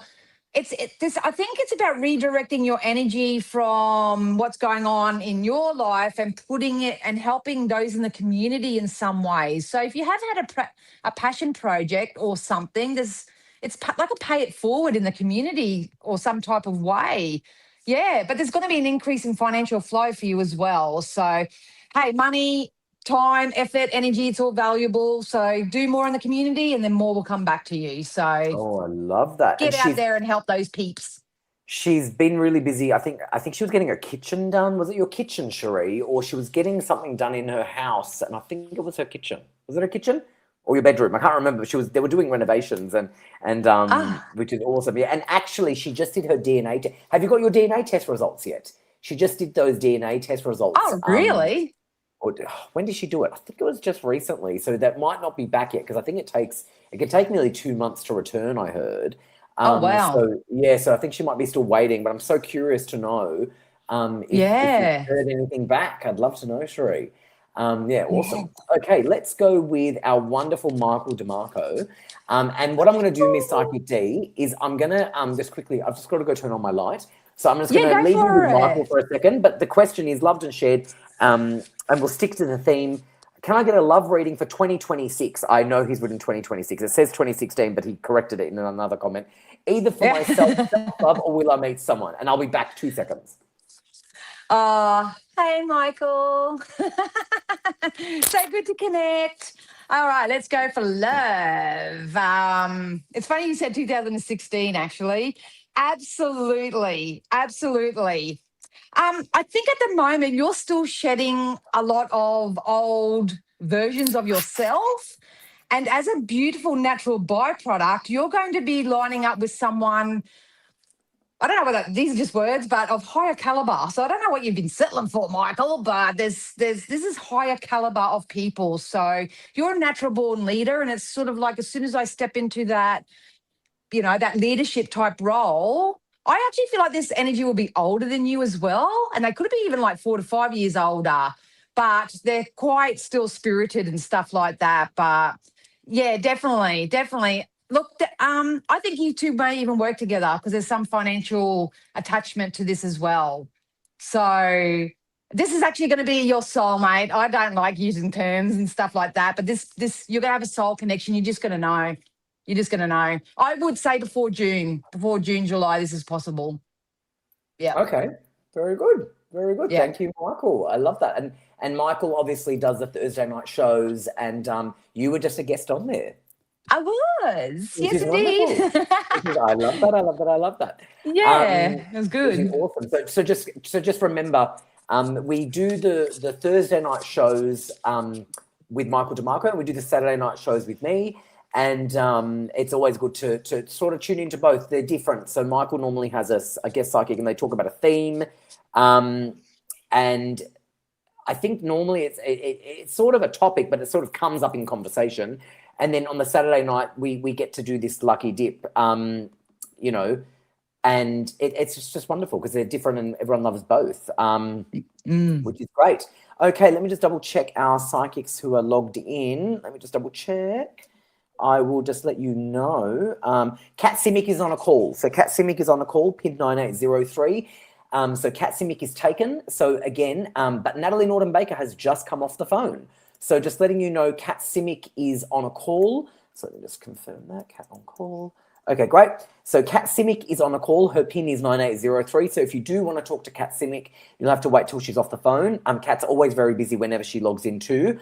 this. I think it's about redirecting your energy from what's going on in your life and putting it and helping those in the community in some ways. So if you have had a passion project or something, like a pay it forward in the community or some type of way. Yeah, but there's going to be an increase in financial flow for you as well. So, hey, money, time, effort, energy, it's all valuable. So do more in the community and then more will come back to you. So Oh, I love that. get out there and help those peeps. She's been really busy. I think she was getting her kitchen done. Was it your kitchen, Cherie? Or she was getting something done in her house, and I think it was her kitchen. Was it her kitchen or your bedroom? I can't remember. They were doing renovations and which is awesome. Yeah. And actually she just did her DNA. Have you got your DNA test results yet? She just did those DNA test results. Oh, really? When did she do it? I think it was just recently. So that might not be back yet, because I think it can take nearly 2 months to return, I heard. Oh, wow. So I think she might be still waiting, but I'm so curious to know if you've heard anything back. I'd love to know, Cherie. Yeah, awesome. Okay, let's go with our wonderful Michael DeMarco. And what I'm going to do, Miss Psychic D, is I'm going to just quickly, I've just got to go turn on my light. So I'm just going to leave you with Michael for a second. But the question is loved and shared, and we'll stick to the theme. Can I get a love reading for 2026? I know he's written 2026. It says 2016, but he corrected it in another comment. Either for myself, self-love, or will I meet someone? And I'll be back 2 seconds. Hey, Michael. So good to connect. All right, let's go for love. It's funny you said 2016, actually. Absolutely. Absolutely. I think at the moment you're still shedding a lot of old versions of yourself. And as a beautiful natural byproduct, you're going to be lining up with someone, I don't know whether these are just words, but of higher caliber. So I don't know what you've been settling for, Michael, but this is higher caliber of people. So you're a natural born leader. And it's sort of like as soon as I step into that, that leadership type role, I actually feel like this energy will be older than you as well. And they could be even like 4 to 5 years older, but they're quite still spirited and stuff like that. But yeah, definitely. Look, I think you two may even work together because there's some financial attachment to this as well. So this is actually going to be your soulmate. I don't like using terms and stuff like that, but this you're going to have a soul connection. You're just going to know. You're just going to know. I would say before June, July, this is possible. Yeah. Okay. Very good. Very good. Yeah. Thank you, Michael. I love that. And Michael obviously does the Thursday night shows, and you were just a guest on there. I was. Yes, indeed. I love that. Yeah, it was good. Which is awesome. So just remember, we do the Thursday night shows with Michael DeMarco, and we do the Saturday night shows with me. And it's always good to sort of tune into both. They're different. So Michael normally has a guest psychic, and they talk about a theme. And I think normally it's sort of a topic, but it sort of comes up in conversation. And then on the Saturday night, we get to do this lucky dip, and it's just wonderful because they're different and everyone loves both, which is great. Okay, let me just double check our psychics who are logged in. Let me just double check. I will just let you know. Kat Simic is on a call. So Kat Simic is on a call, pin 9803. So Kat Simic is taken. So again, but Natalie Norton-Baker has just come off the phone. So just letting you know, Kat Simic is on a call. So let me just confirm that. Kat on call. Okay, great. So Kat Simic is on a call. Her pin is 9803. So if you do want to talk to Kat Simic, you'll have to wait till she's off the phone. Kat's always very busy whenever she logs in too.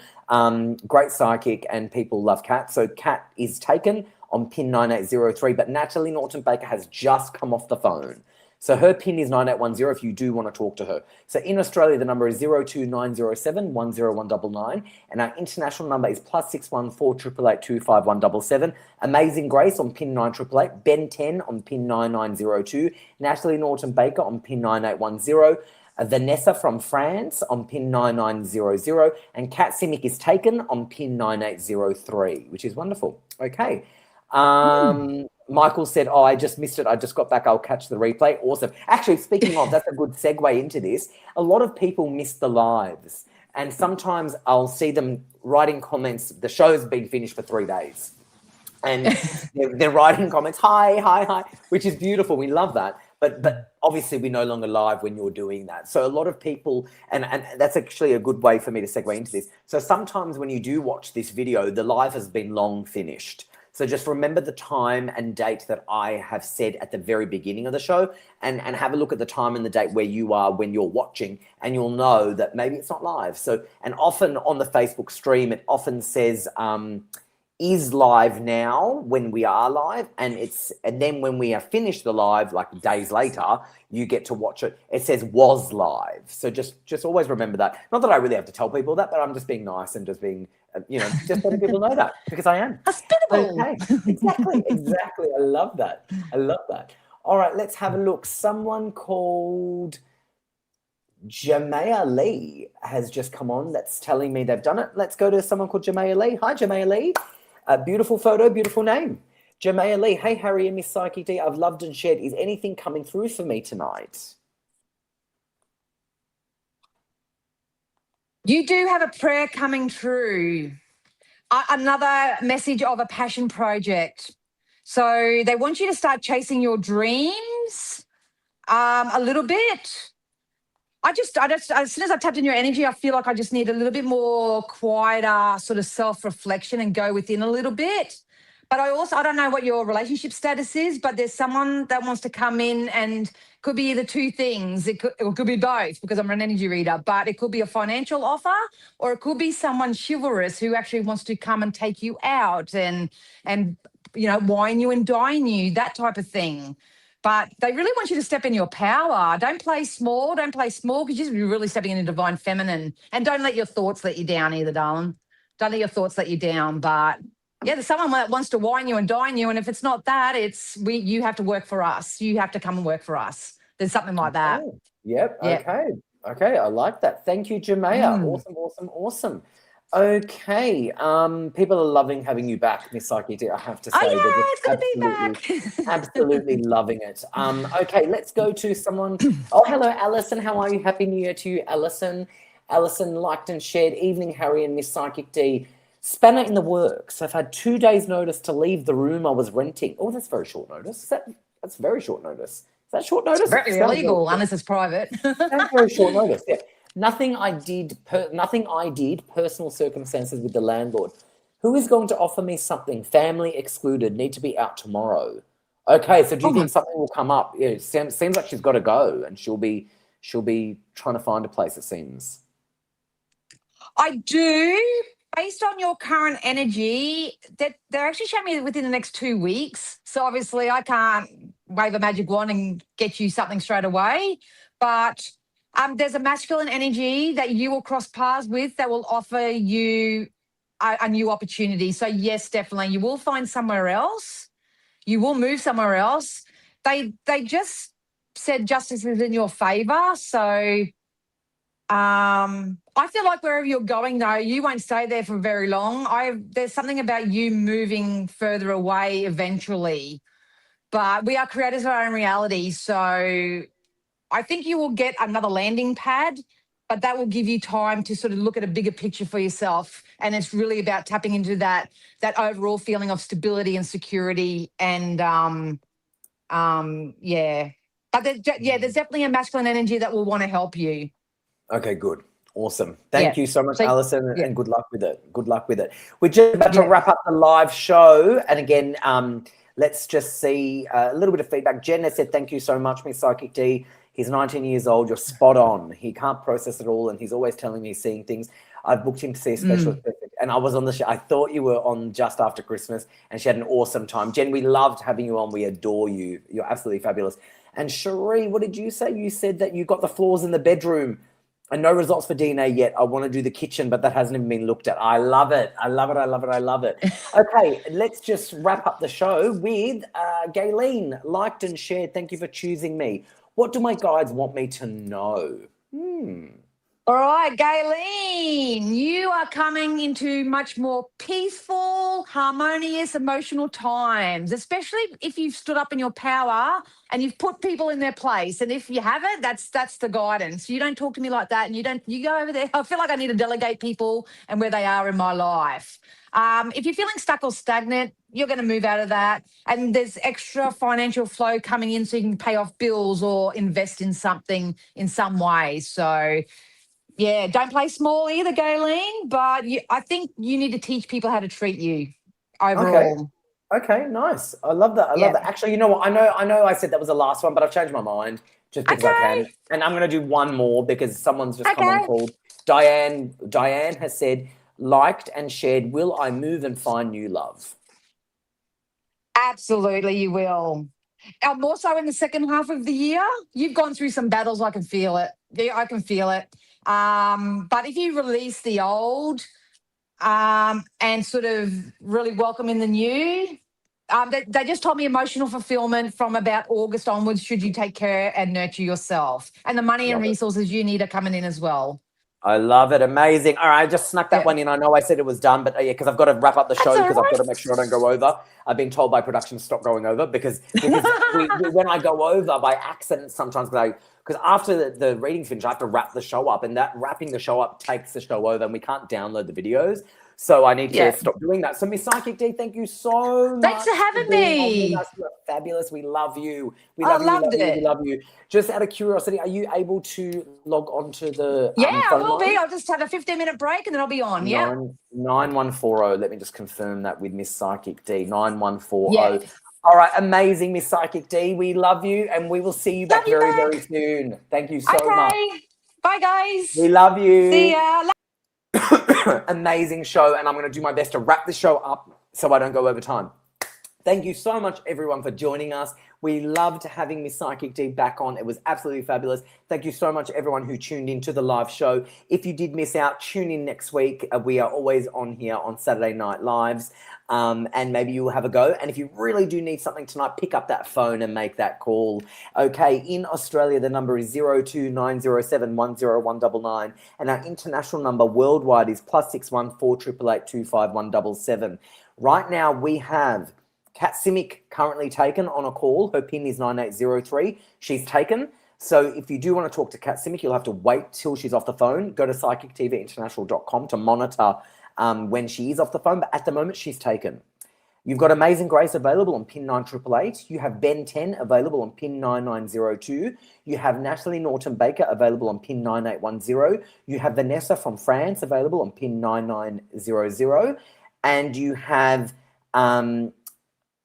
Great psychic, and people love Kat. So Kat is taken on pin 9803, but Natalie Norton-Baker has just come off the phone. So her pin is 9810 if you do want to talk to her. So in Australia, the number is 02907 10199, and our international number is +614 888 25177. Amazing Grace on pin 9888, Ben 10 on pin 9902, Natalie Norton-Baker on pin 9810, Vanessa from France on pin 9900, and Kat Simic is taken on pin 9803, which is wonderful. Okay. Michael said, oh, I just missed it. I just got back. I'll catch the replay. Awesome. Actually, speaking of, that's a good segue into this. A lot of people miss the lives. And sometimes I'll see them writing comments. The show's been finished for 3 days. And they're writing comments, hi, which is beautiful. We love that. But obviously we're no longer live when you're doing that. So a lot of people, and that's actually a good way for me to segue into this. So sometimes when you do watch this video, the live has been long finished. So just remember the time and date that I have said at the very beginning of the show, and have a look at the time and the date where you are when you're watching, and you'll know that maybe it's not live. So, and often on the Facebook stream, it often says, is live now when we are live, and then when we have finished the live, like days later, you get to watch it. It says was live. So just always remember that. Not that I really have to tell people that, but I'm just being nice and just being, just letting people know that, because I am. Hospitable. Okay, exactly. I love that. All right, let's have a look. Someone called Jamea Lee has just come on. That's telling me they've done it. Let's go to someone called Jamea Lee. Hi, Jamea Lee. Beautiful photo, beautiful name. Jamea Lee. Hey, Harry and Miss Psychic D. I've loved and shared. Is anything coming through for me tonight? You do have a prayer coming through. Another message of a passion project. So they want you to start chasing your dreams a little bit. I just, as soon as I tapped in your energy, I feel like I just need a little bit more quieter sort of self-reflection and go within a little bit. But I don't know what your relationship status is, but there's someone that wants to come in, and could be either two things. It could be both, because I'm an energy reader, but it could be a financial offer, or it could be someone chivalrous who actually wants to come and take you out and wine you and dine you, that type of thing. But they really want you to step in your power. Don't play small because you're really stepping into divine feminine. And don't let your thoughts let you down either, darling. Don't let your thoughts let you down. But yeah, there's someone that wants to wine you and dine you. And if it's not that, you have to work for us. You have to come and work for us. There's something like that. Oh, yep. Yeah. Okay. I like that. Thank you, Jamea. Awesome. Okay. People are loving having you back, Miss Psyche. I have to say, it's good to be back. absolutely loving it. Okay, let's go to someone. Oh, hello, Alison. How are you? Happy New Year to you, Alison. Alison liked and shared. Evening, Harry and Miss Psychic D. Spanner in the works. I've had 2 days' notice to leave the room I was renting. Oh, that's very short notice. That's very short notice. Is that short notice? Very illegal, unless it's private. That's very short notice. Yeah. Nothing I did, personal circumstances with the landlord. Who is going to offer me something? Family excluded, need to be out tomorrow. Okay, so do you think something will come up? Yeah, it seems like she's got to go, and she'll be trying to find a place, it seems. I do. Based on your current energy, that they're actually showing me within the next 2 weeks. So obviously I can't wave a magic wand and get you something straight away. But there's a masculine energy that you will cross paths with that will offer you a new opportunity. So yes, definitely, you will find somewhere else. You will move somewhere else. They just said justice is in your favor. So I feel like wherever you're going, though, you won't stay there for very long. There's something about you moving further away eventually. But we are creators of our own reality. So I think you will get another landing pad, but that will give you time to sort of look at a bigger picture for yourself. And it's really about tapping into that overall feeling of stability and security. And yeah. But there's definitely a masculine energy that will want to help you. Okay, good. Awesome. Thank you so much, Alison, and good luck with it. We're just about to wrap up the live show. And again, let's just see a little bit of feedback. Jen has said, thank you so much, Miss Psychic D. He's 19 years old. You're spot on. He can't process it all, and he's always telling me he's seeing things. I've booked him to see a specialist, and I was on the show. I thought you were on just after Christmas, and she had an awesome time. Jen, we loved having you on. We adore you. You're absolutely fabulous. And Cherie, what did you say? You said that you got the floors in the bedroom. And no results for DNA yet. I want to do the kitchen, but that hasn't even been looked at. I love it. Okay, let's just wrap up the show with Gayleen, liked and shared. Thank you for choosing me. What do my guides want me to know? All right, Gayleen, you are coming into much more peaceful, harmonious, emotional times, especially if you've stood up in your power and you've put people in their place. And if you haven't, that's the guidance. You don't talk to me like that, and you go over there. I feel like I need to delegate people and where they are in my life. If you're feeling stuck or stagnant, you're going to move out of that. And there's extra financial flow coming in so you can pay off bills or invest in something in some way. So, yeah, don't play small either, Gayleen, but I think you need to teach people how to treat you overall. Okay, nice. I love that. I love that. Actually, you know what? I know I said that was the last one, but I've changed my mind just because I can. And I'm going to do one more because someone's just come on called. Diane has said, liked and shared, will I move and find new love? Absolutely, you will. More so in the second half of the year. You've gone through some battles. I can feel it. Yeah, I can feel it. But if you release the old and sort of really welcome in the new, they just told me emotional fulfillment from about August onwards, should you take care and nurture yourself. And the money and resources you need are coming in as well. I love it. Amazing. All right, I just snuck that one in. I know I said it was done, but yeah, because I've got to wrap up the show because I've got to make sure I don't go over. I've been told by production to stop going over because when I go over by accident, sometimes because after the reading's finished, I have to wrap the show up, and that wrapping the show up takes the show over, and we can't download the videos. So I need to stop doing that. So Miss Psychic D, thank you so much. Thanks for having me. You are fabulous. We love you. We love you. Just out of curiosity, are you able to log on to the I will be. I'll just have a 15-minute break and then I'll be on. 9140. Let me just confirm that with Miss Psychic D. 9140. All right, amazing, Miss Psychic D. We love you, and we will see you back very soon. Thank you so much. Bye, guys. We love you. See ya. Amazing show, and I'm going to do my best to wrap the show up so I don't go over time. Thank you so much, everyone, for joining us. We loved having Miss Psychic D back on. It was absolutely fabulous. Thank you so much, everyone who tuned into the live show. If you did miss out, tune in next week. We are always on here on Saturday Night Lives, and maybe you'll have a go. And if you really do need something tonight, pick up that phone and make that call. Okay, in Australia, the number is 0290710199, and our international number worldwide is +61 4888 25177. Right now, we have Kat Simic currently taken on a call. Her PIN is 9803. She's taken. So if you do want to talk to Kat Simic, you'll have to wait till she's off the phone. Go to psychictvinternational.com to monitor when she is off the phone. But at the moment, she's taken. You've got Amazing Grace available on PIN 9888. You have Ben 10 available on PIN 9902. You have Natalie Norton Baker available on PIN 9810. You have Vanessa from France available on PIN 9900. And you have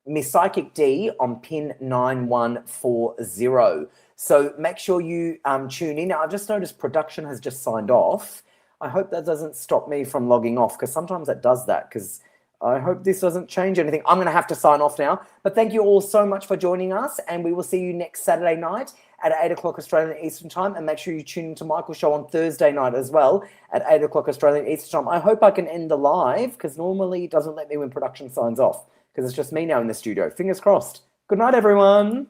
Miss Psychic D on PIN 9140. So make sure you tune in. Now, I've just noticed production has just signed off. I hope that doesn't stop me from logging off, because sometimes it does that, because I hope this doesn't change anything. I'm going to have to sign off now. But thank you all so much for joining us, and we will see you next Saturday night at 8 o'clock Australian Eastern Time. And make sure you tune into Michael's show on Thursday night as well at 8 o'clock Australian Eastern Time. I hope I can end the live, because normally it doesn't let me when production signs off, because it's just me now in the studio. Fingers crossed. Good night, everyone.